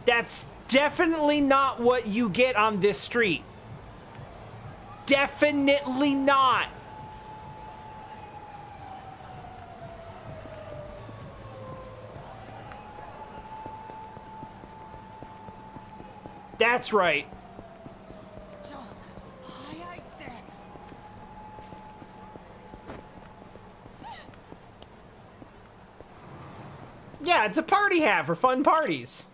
That's definitely not what you get on this street. Definitely not. That's right. Yeah, it's a party hat for fun parties.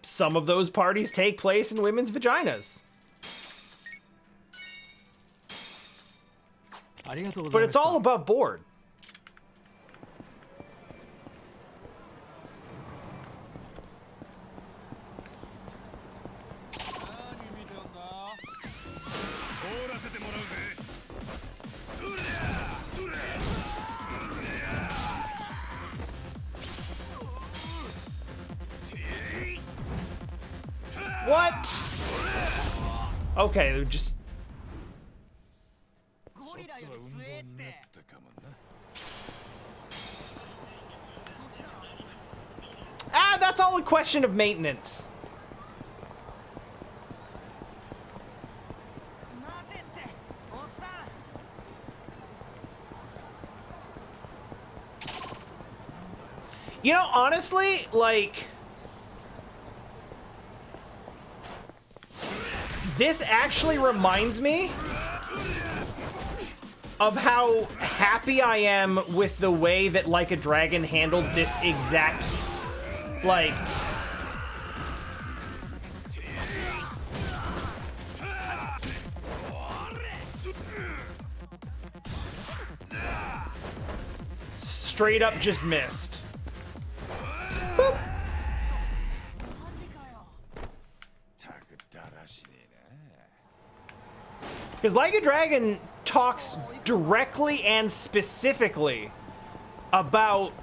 Some of those parties take place in women's vaginas. But it's all above board. What? Okay, they're just... Ah, that's all a question of maintenance. You know, honestly, like... This actually reminds me of how happy I am with the way that Like a Dragon handled this exact, like... Straight up just missed. Boop. Because Like a Dragon talks directly and specifically about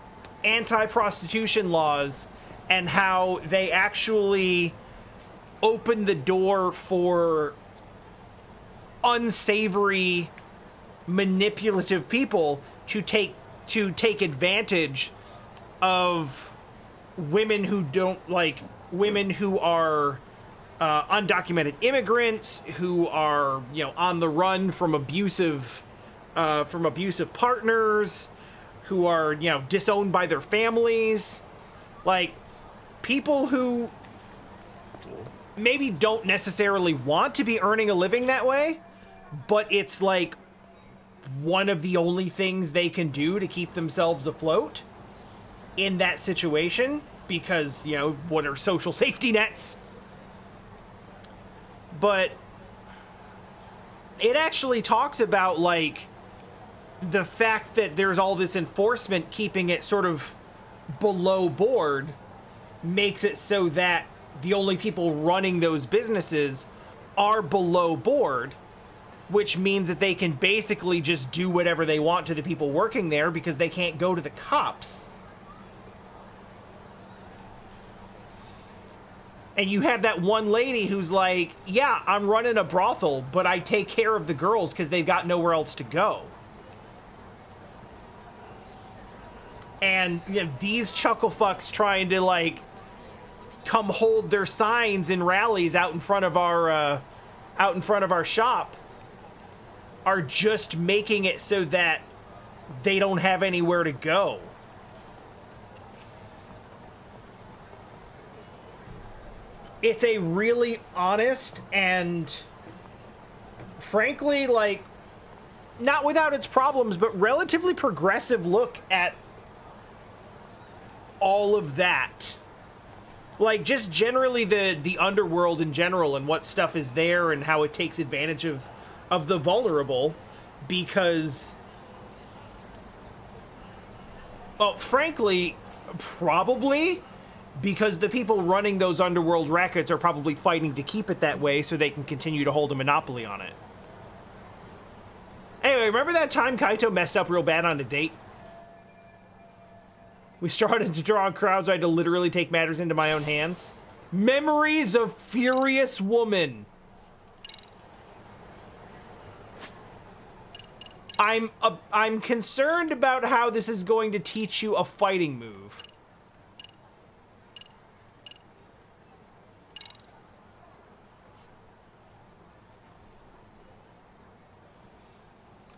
anti-prostitution laws and how they actually open the door for unsavory, manipulative people to take advantage of women who don't, like, women who are undocumented immigrants, who are, you know, on the run from abusive partners, who are, you know, disowned by their families, like people who maybe don't necessarily want to be earning a living that way, but it's like one of the only things they can do to keep themselves afloat in that situation, because, you know, what are social safety nets? But it actually talks about, like, the fact that there's all this enforcement keeping it sort of below board makes it so that the only people running those businesses are below board, which means that they can basically just do whatever they want to the people working there because they can't go to the cops. And you have that one lady who's like, yeah, I'm running a brothel, but I take care of the girls because they've got nowhere else to go. And, you know, these chuckle fucks trying to, like, come hold their signs in rallies out in front of our shop are just making it so that they don't have anywhere to go. It's a really honest and, frankly, like, not without its problems, but relatively progressive look at all of that. Like, just generally the underworld in general and what stuff is there and how it takes advantage of the vulnerable, because, well, frankly, probably because the people running those underworld rackets are probably fighting to keep it that way so they can continue to hold a monopoly on it. Anyway, remember that time Kaito messed up real bad on a date? We started to draw crowds, I had to literally take matters into my own hands. Memories of Furious Woman. I'm concerned about how this is going to teach you a fighting move.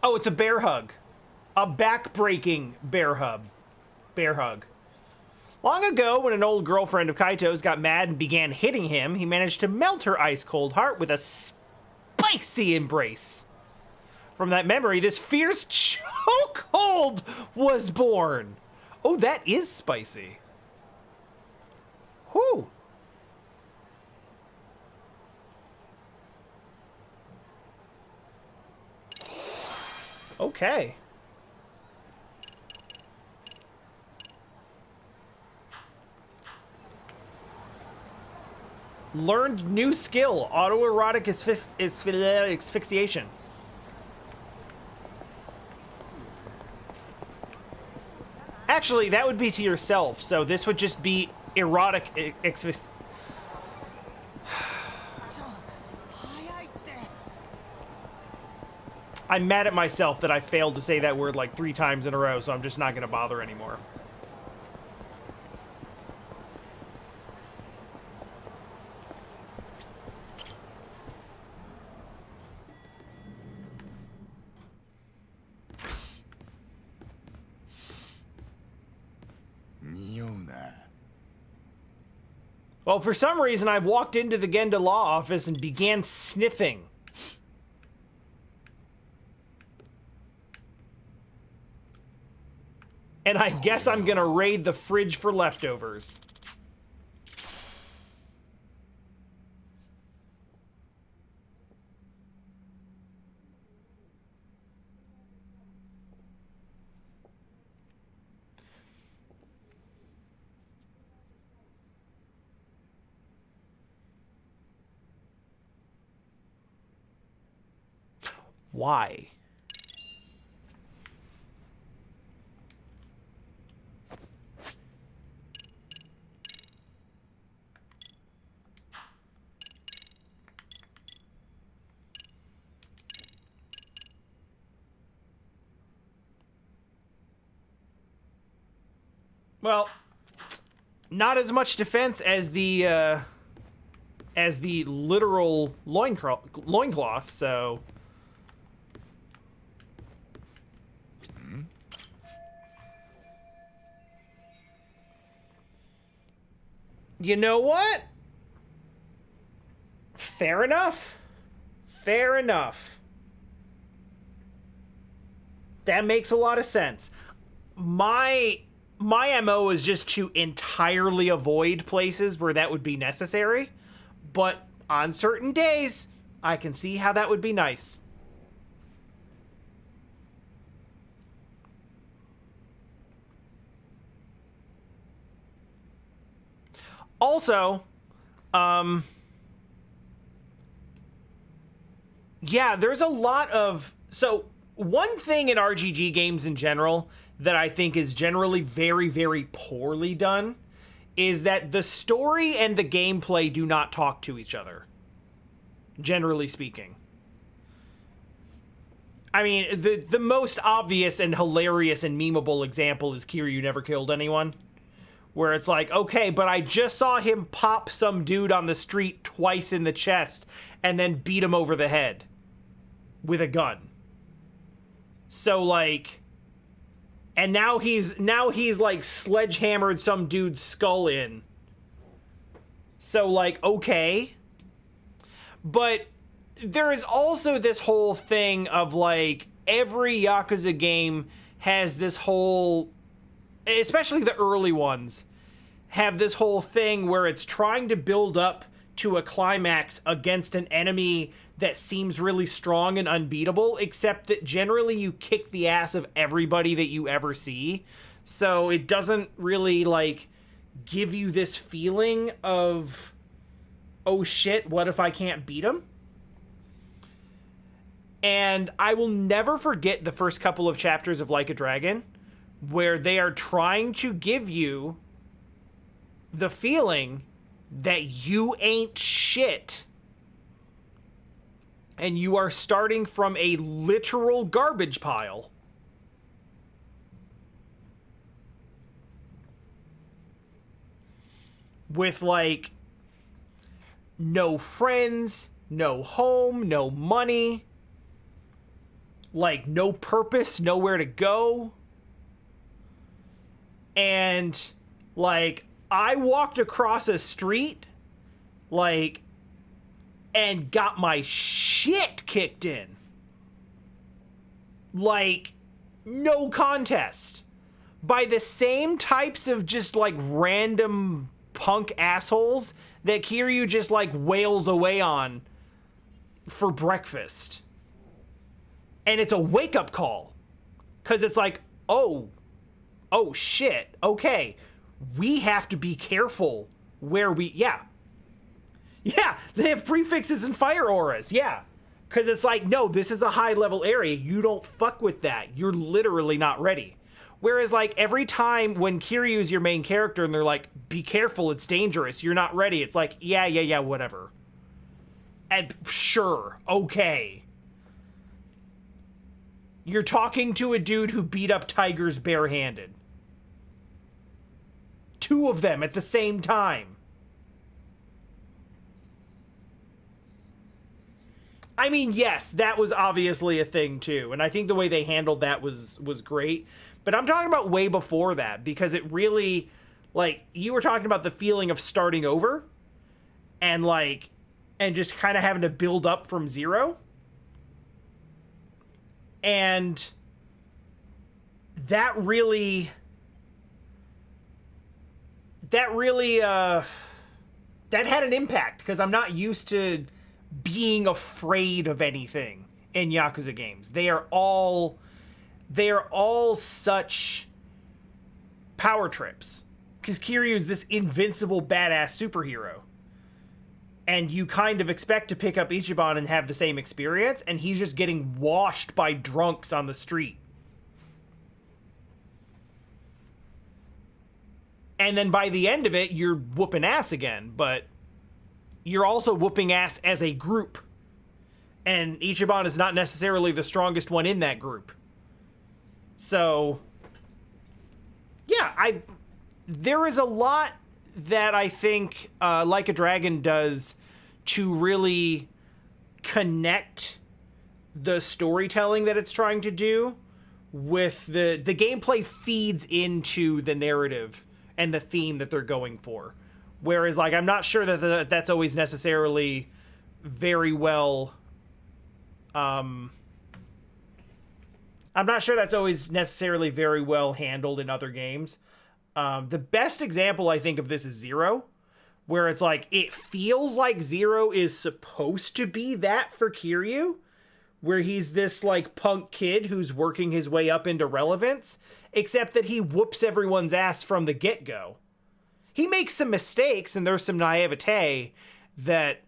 Oh, it's a bear hug. A back-breaking bear hug. Bear hug. Long ago, when an old girlfriend of Kaito's got mad and began hitting him, he managed to melt her ice-cold heart with a spicy embrace. From that memory, this fierce chokehold was born. Oh, that is spicy. Whew. Okay. Learned new skill, autoerotic asphyxiation. Actually, that would be to yourself, so this would just be erotic asphyxiation. I'm mad at myself that I failed to say that word like 3 times in a row, so I'm just not going to bother anymore. Well, for some reason, I've walked into the Genda Law office and began sniffing. And I guess I'm gonna raid the fridge for leftovers. Why? Well, not as much defense as the literal loincloth, so... You know what? Fair enough. Fair enough. That makes a lot of sense. My MO is just to entirely avoid places where that would be necessary, but on certain days, I can see how that would be nice. Also, yeah, there's a lot of... So, one thing in RGG games in general that I think is generally very, very poorly done is that the story and the gameplay do not talk to each other, generally speaking. I mean, the most obvious and hilarious and memeable example is Kiryu Never Killed Anyone. Where it's like, okay, but I just saw him pop some dude on the street twice in the chest and then beat him over the head with a gun. So, like... And now he's like sledgehammered some dude's skull in. So, like, okay. But there is also this whole thing of, like, every Yakuza game has this whole... Especially the early ones, have this whole thing where it's trying to build up to a climax against an enemy that seems really strong and unbeatable, except that generally you kick the ass of everybody that you ever see. So it doesn't really, like, give you this feeling of, oh shit, what if I can't beat him? And I will never forget the first couple of chapters of Like a Dragon, where they are trying to give you the feeling that you ain't shit and you are starting from a literal garbage pile. With, like, no friends, no home, no money, like, no purpose, nowhere to go. And, like, I walked across a street, like, and got my shit kicked in. Like, no contest. By the same types of just, like, random punk assholes that Kiryu just, like, wails away on for breakfast. And it's a wake-up call. Because it's like, oh shit, okay. We have to be careful where we, yeah, they have prefixes and fire auras, yeah. Because it's like, no, this is a high-level area. You don't fuck with that. You're literally not ready. Whereas, like, every time when Kiryu's your main character and they're like, be careful, it's dangerous, you're not ready, it's like, yeah, whatever. And sure, okay. You're talking to a dude who beat up tigers barehanded. 2 of them at the same time. I mean, yes, that was obviously a thing too, and I think the way they handled that was great. But I'm talking about way before that, because it really, like, you were talking about the feeling of starting over and, like, and just kind of having to build up from zero. And that really that had an impact, because I'm not used to being afraid of anything in Yakuza games. They are all such power trips, because Kiryu is this invincible badass superhero, and you kind of expect to pick up Ichiban and have the same experience, and he's just getting washed by drunks on the street. And then by the end of it, you're whooping ass again, but you're also whooping ass as a group. And Ichiban is not necessarily the strongest one in that group. So, yeah, there is a lot that I think Like a Dragon does to really connect the storytelling that it's trying to do with the gameplay feeds into the narrative and the theme that they're going for. Whereas, like, I'm not sure that that's always necessarily very well... I'm not sure that's always necessarily very well handled in other games. The best example, I think, of this is Zero, where it's like, it feels like Zero is supposed to be that for Kiryu, where he's this, like, punk kid who's working his way up into relevance, except that he whoops everyone's ass from the get-go. He makes some mistakes, and there's some naivete that,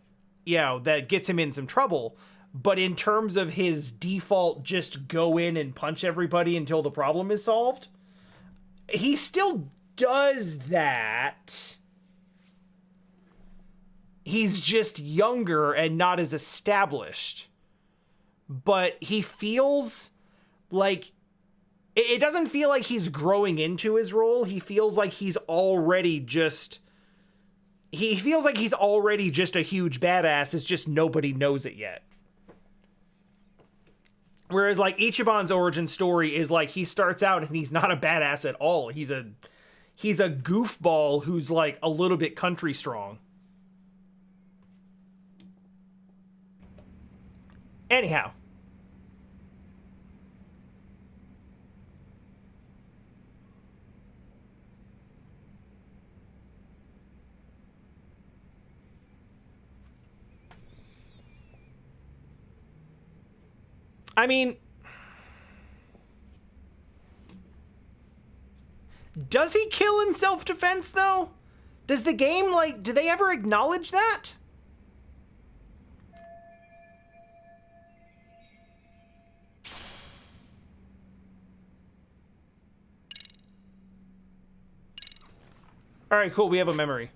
you know, that gets him in some trouble. But in terms of his default just go in and punch everybody until the problem is solved, he still does that. He's just younger and not as established. But he feels like... It doesn't feel like he's growing into his role. He feels like he's already just... He feels like he's already just a huge badass. It's just nobody knows it yet. Whereas, like, Ichiban's origin story is, like, he starts out and he's not a badass at all. He's a goofball who's, like, a little bit country strong. Anyhow. I mean, does he kill in self-defense, though? Does the game, like, do they ever acknowledge that? All right, cool, we have a memory.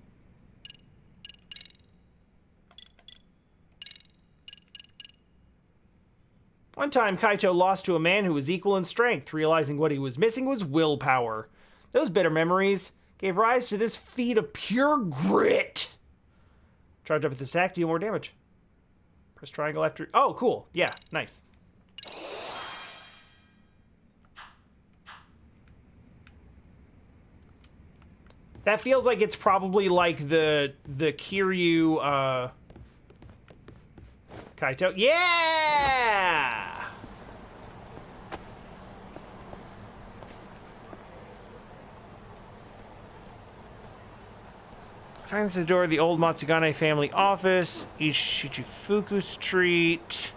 One time, Kaito lost to a man who was equal in strength, realizing what he was missing was willpower. Those bitter memories gave rise to this feat of pure grit. Charge up with this attack, deal more damage. Press triangle after... Oh, cool. Yeah, nice. That feels like it's probably like the Kiryu, Kaito. Yeah! Finds the door of the old Matsugane family office, Ishichifuku Street.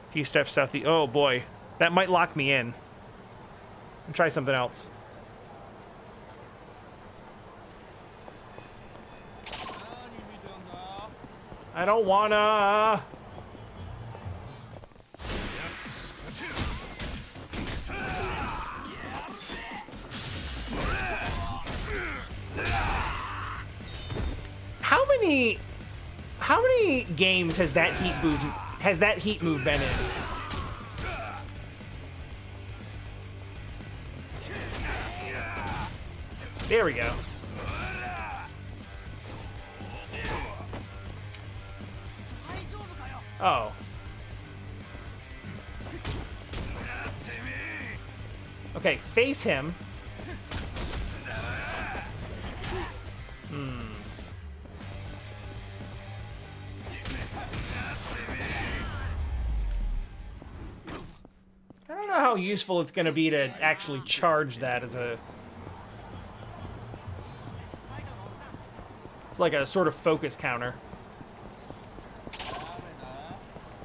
A few steps south the... Oh, boy. That might lock me in. I'll try something else. I don't wanna... How many games has that heat move been in? There we go. Oh. Okay, face him. I don't know how useful it's going to be to actually charge that as a... It's like a sort of focus counter.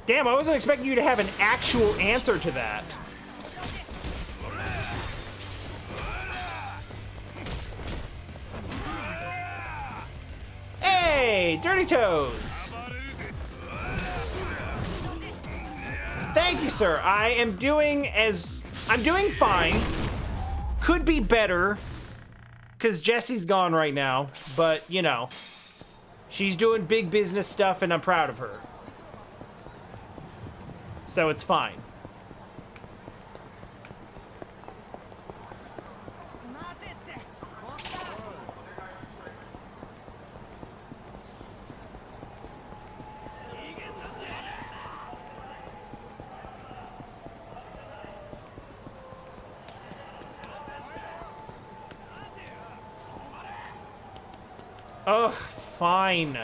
Damn, I wasn't expecting you to have an actual answer to that. Hey, Dirty Toes! Thank you, sir. I'm doing fine. Could be better, because Jessie's gone right now, but, you know, she's doing big business stuff, and I'm proud of her. So it's fine. Ugh, fine.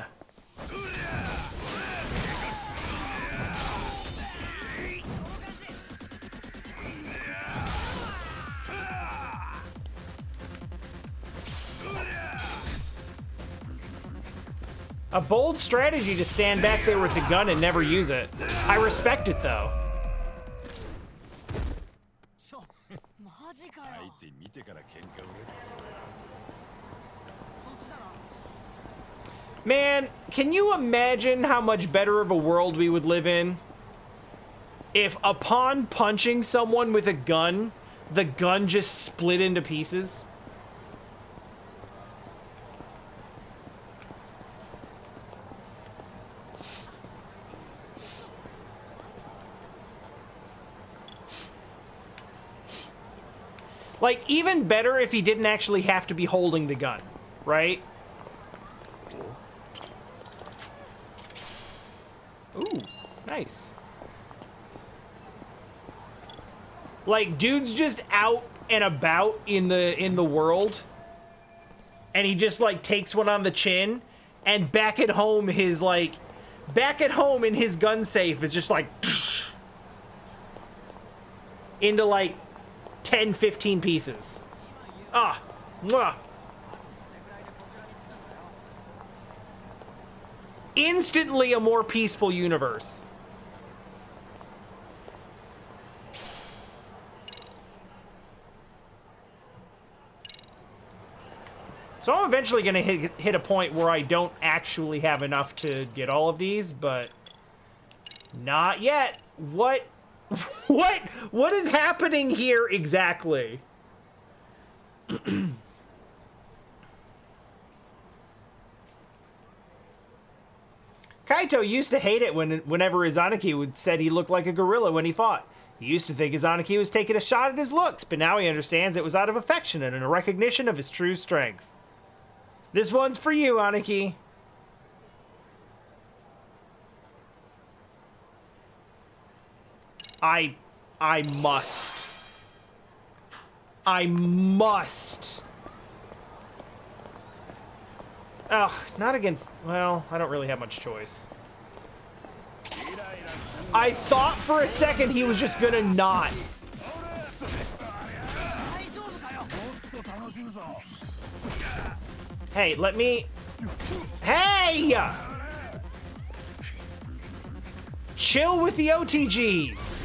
A bold strategy to stand back there with the gun and never use it. I respect it, though. Man, can you imagine how much better of a world we would live in if upon punching someone with a gun, the gun just split into pieces? Like, even better if he didn't actually have to be holding the gun, right? Ooh, nice. Like, dude's just out and about in the world, and he just, like, takes one on the chin, and back at home in his gun safe is just like into like 10, 15 pieces. Ah, mwah. Instantly a more peaceful universe. So I'm eventually gonna hit a point where I don't actually have enough to get all of these, but not yet. What is happening here exactly? Kaito used to hate it whenever Izanagi said he looked like a gorilla when he fought. He used to think Izanagi was taking a shot at his looks, but now he understands it was out of affection and a recognition of his true strength. This one's for you, Aniki. I must. I must. Ugh, not against... Well, I don't really have much choice. I thought for a second he was just gonna not. Hey, let me... Hey! Chill with the OTGs.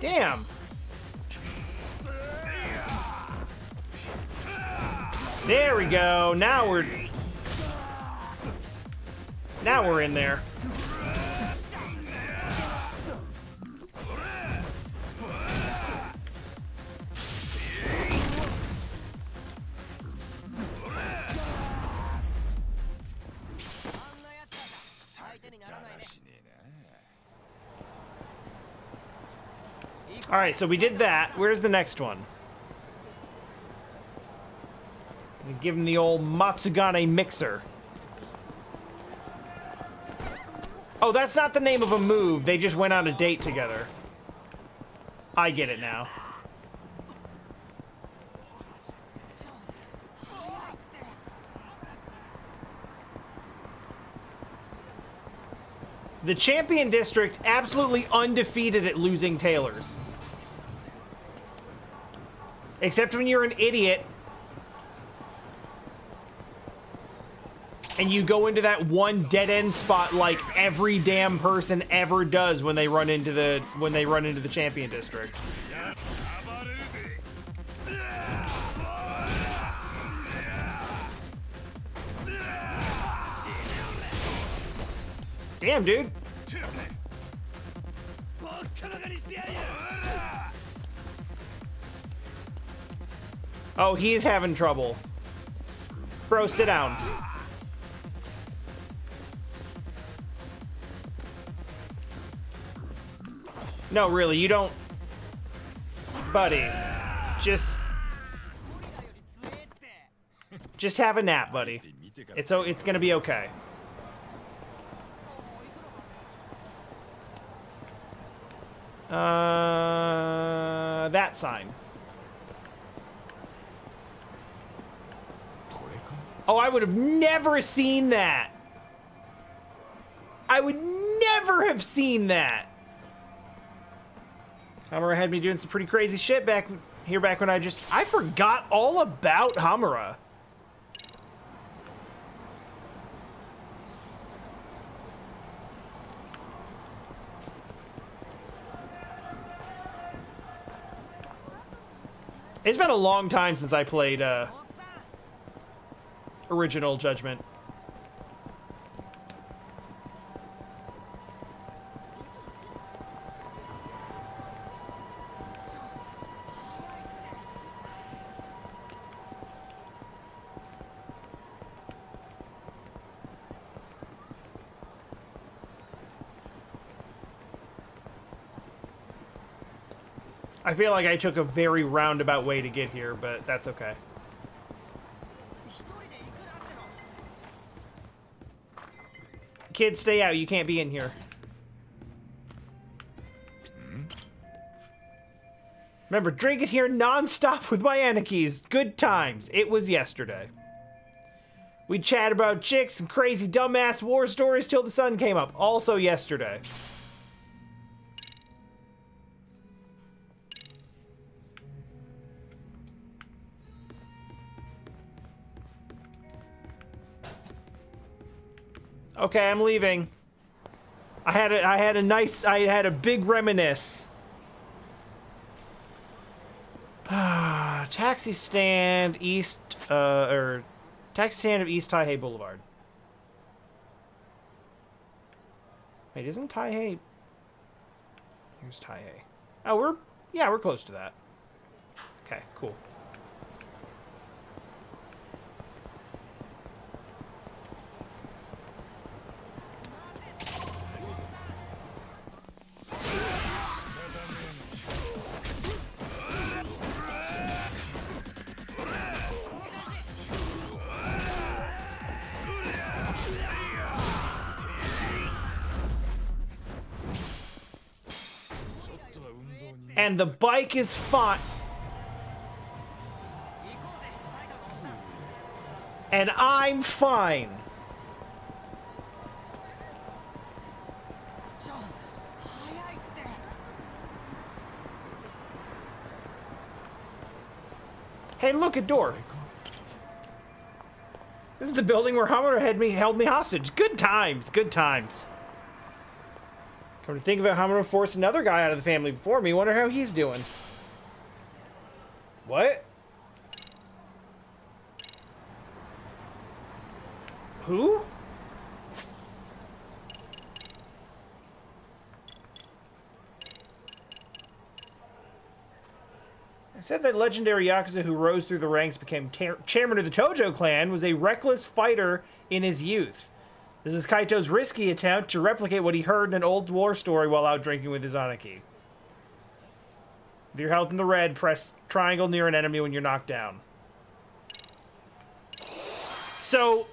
Damn. There we go. Now we're in there. All right, so we did that. Where's the next one? Give him the old Matsugane mixer. Oh, that's not the name of a move. They just went on a date together. I get it now. The Champion District absolutely undefeated at losing tailors. Except when you're an idiot and you go into that one dead end spot like every damn person ever does when they run into the Champion District. Damn, dude. Oh, he's having trouble. Bro, sit down. No, really, you don't... Buddy. Just have a nap, buddy. It's gonna be okay. That sign. Oh, I would have never seen that. I would never have seen that. Hamura had me doing some pretty crazy shit back when I forgot all about Hamura. It's been a long time since I played Original Judgment. I feel like I took a very roundabout way to get here, but that's okay. Kids, stay out. You can't be in here. Remember, drink it here non-stop with my Anakis. Good times. It was yesterday. We chat about chicks and crazy dumbass war stories till the sun came up. Also yesterday. Okay, I'm leaving. I had a big reminisce. Taxi stand east, or Taxi stand of East Taihei Boulevard. Wait, isn't Taihei... Here's Taihei. Oh, we're close to that. Okay, cool. And the bike is fine. And I'm fine. Hey, look, a door. This is the building where Hamura held me hostage. Good times, good times. Come to think of it, Hamura forced another guy out of the family before me. Wonder how he's doing. What? Who? I said that legendary Yakuza who rose through the ranks became chairman of the Tojo clan was a reckless fighter in his youth. This is Kaito's risky attempt to replicate what he heard in an old war story while out drinking with his Anaki. With your health in the red, press triangle near an enemy when you're knocked down. So,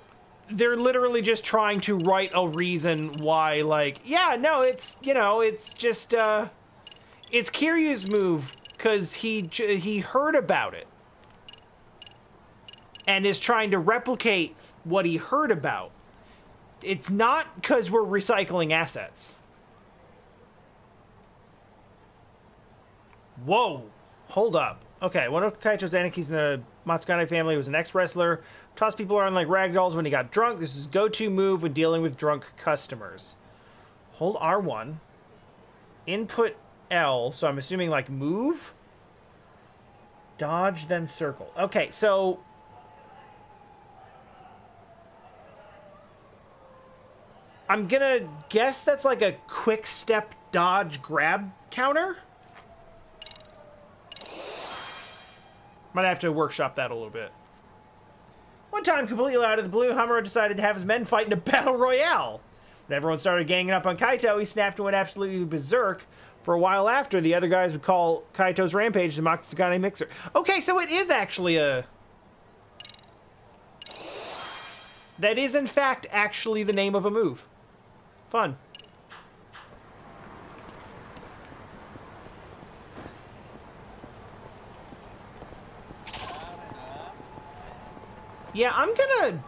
they're literally just trying to write a reason why, like, yeah, no, it's, you know, it's just, it's Kiryu's move, because he heard about it. And is trying to replicate what he heard about. It's not because we're recycling assets. Whoa. Hold up. Okay, one of Kaito's Anakis in the Matsukane family was an ex-wrestler. Tossed people around like ragdolls when he got drunk. This is his go-to move when dealing with drunk customers. Hold R1. Input L, so I'm assuming like move. Dodge, then circle. Okay, so... I'm gonna guess that's like a quick step dodge grab counter. Might have to workshop that a little bit. One time, completely out of the blue, Hamura decided to have his men fight in a battle royale. When everyone started ganging up on Kaito, he snapped and went absolutely berserk. For a while after, the other guys would call Kaito's rampage the Matsukane Mixer. Okay, so it is actually a... That is, in fact, actually the name of a move. Fun. Yeah, I'm gonna...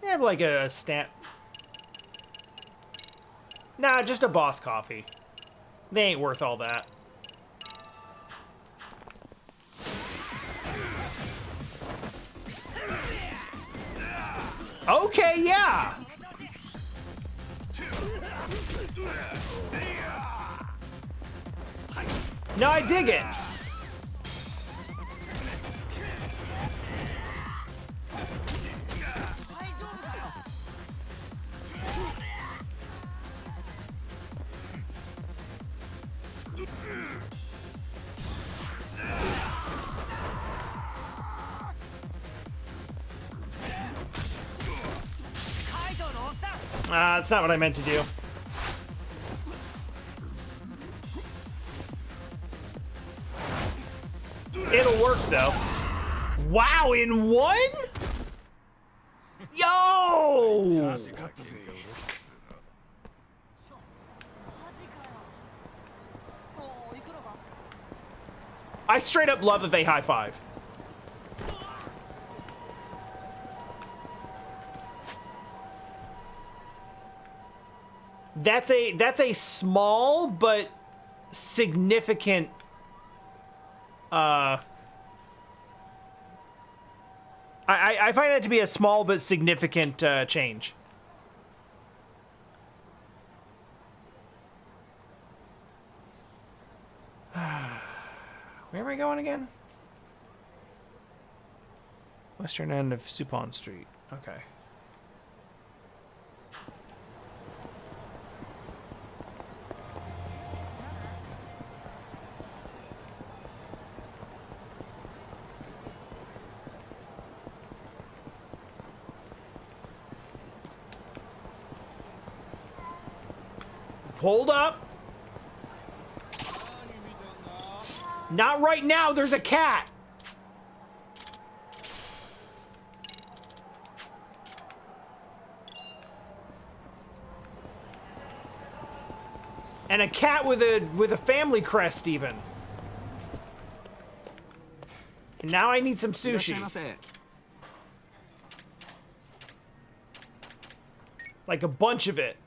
I have like a stamp... Nah, just a boss coffee. They ain't worth all that. Okay, yeah! No, I dig it! That's not what I meant to do. It'll work, though. Wow, in one? Yo! I straight up love that they high five. That's a small but significant I find that to be a small but significant change. Where am I going again? Western end of Supon Street. Okay. Hold up. Not right now, there's a cat. And a cat with a family crest even. And now I need some sushi. Like a bunch of it.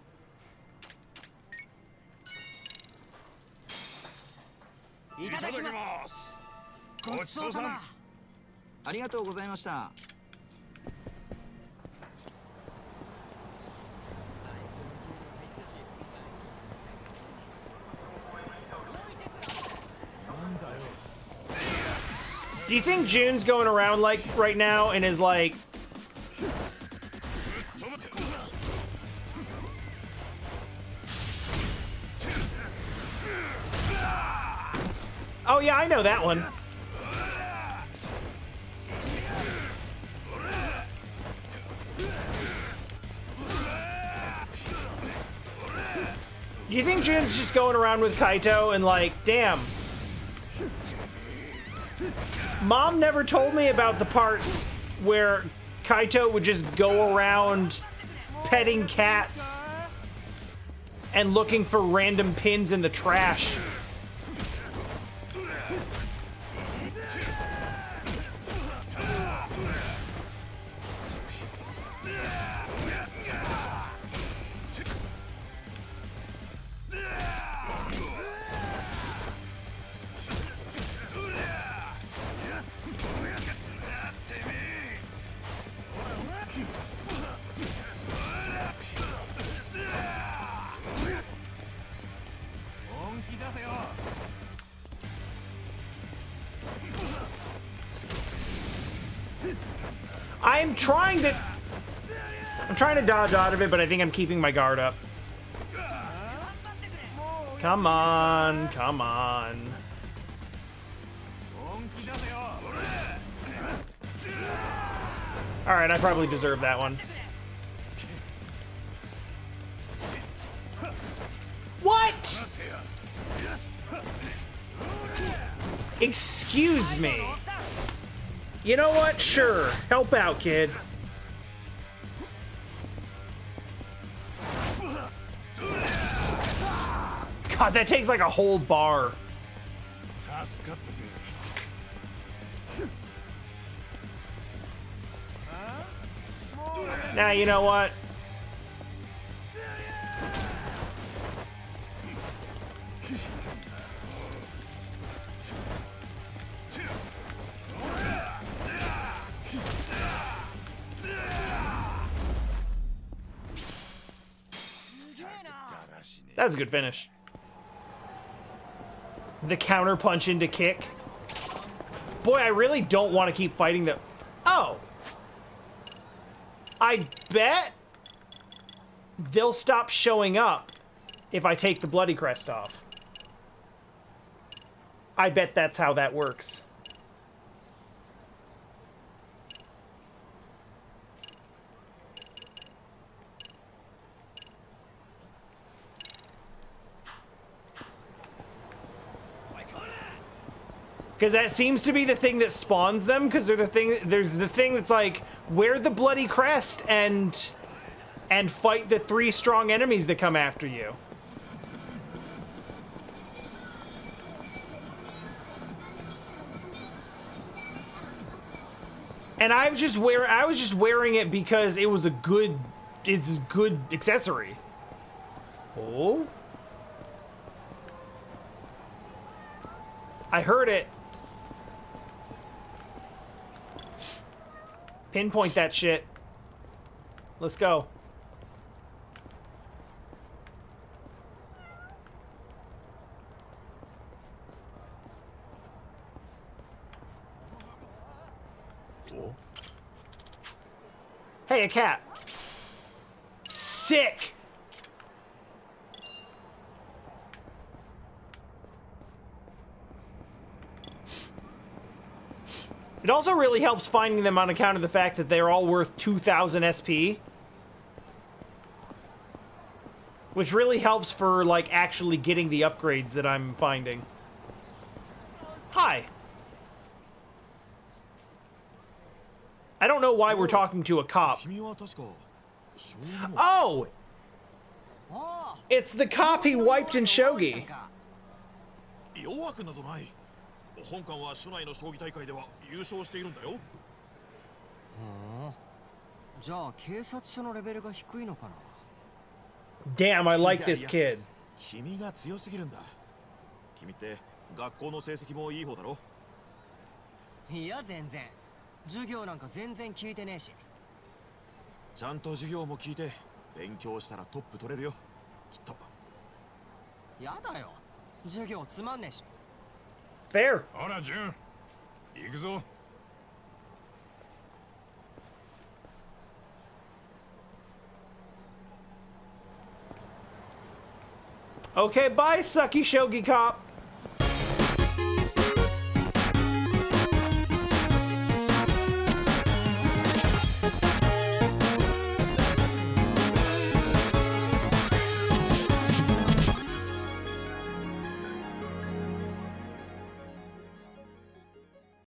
Do you think June's going around like right now and is like, oh yeah, I know that one. Do you think June's just going around with Kaito and like, damn, Mom never told me about the parts where Kaito would just go around petting cats and looking for random pins in the trash. I'm trying to dodge out of it, but I think I'm keeping my guard up. Come on, come on. All right, I probably deserve that one. What? Excuse me. You know what? Sure. Help out, kid. God, that takes like a whole bar. Now, you know what? That was a good finish. The counter punch into kick. Boy, I really don't want to keep fighting the... Oh. I bet they'll stop showing up if I take the Bloody Crest off. I bet that's how that works. Because that seems to be the thing that spawns them, because there's the thing that's like, wear the Bloody Crest and fight the 3 strong enemies that come after you. And I was just wearing it because it was it's a good accessory. Oh. I heard it. Pinpoint that shit. Let's go. Hey, a cat. Sick. It also really helps finding them on account of the fact that they're all worth 2,000 SP. Which really helps for, like, actually getting the upgrades that I'm finding. Hi. I don't know why we're talking to a cop. Oh! It's the cop he wiped in Shogi. 弱くなどない。本館は初内の将棋大会では優勝しているんだよ。はあ。じゃあ警察署のレベルが低いのかな。Damn, I like this kid. 君が強すぎるんだ。君って学校の成績もいい方だろ。いや全然。授業なんか全然聞いてねえし。ちゃんと授業も聞いて勉強したらトップ取れるよ。きっと。やだよ。授業つまんねえし。Fair. ほら、ジュン。行くぞ。Okay, bye, sucky shogi cop.